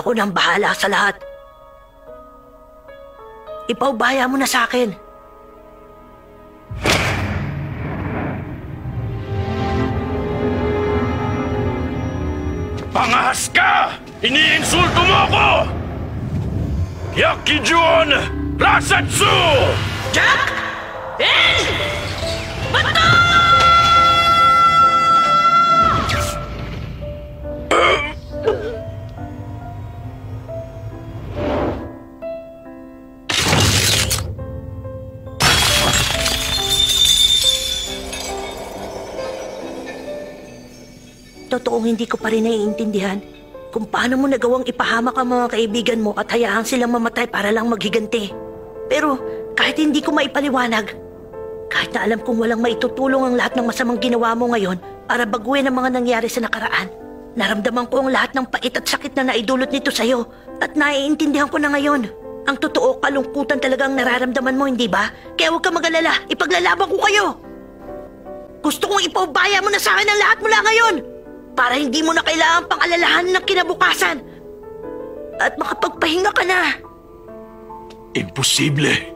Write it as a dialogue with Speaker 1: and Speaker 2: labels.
Speaker 1: Ako nang bahala sa lahat. Ipaubaya mo na sa akin.
Speaker 2: Pangahas ka! Iniinsulto mo ako! Yakijon Rasatsu!
Speaker 1: Jack! Eh! Bato! Totoong hindi ko pa rin naiintindihan kung paano mo nagawang ipahamak ang mga kaibigan mo at hayaan silang mamatay para lang maghiganti. Pero kahit hindi ko maipaliwanag, kahit na alam kong walang maitutulong ang lahat ng masamang ginawa mo ngayon para baguhin ang mga nangyari sa nakaraan, naramdaman ko ang lahat ng pait at sakit na naidulot nito sa'yo at naiintindihan ko na ngayon. Ang totoo, kalungkutan talaga ang nararamdaman mo, hindi ba? Kaya huwag ka mag-alala, ipaglalaban ko kayo! Gusto kong ipaubaya mo na sa akin ang lahat mula ngayon! Para hindi mo na kailangan pang alalahanin ng kinabukasan at makapagpahinga ka na.
Speaker 2: Imposible.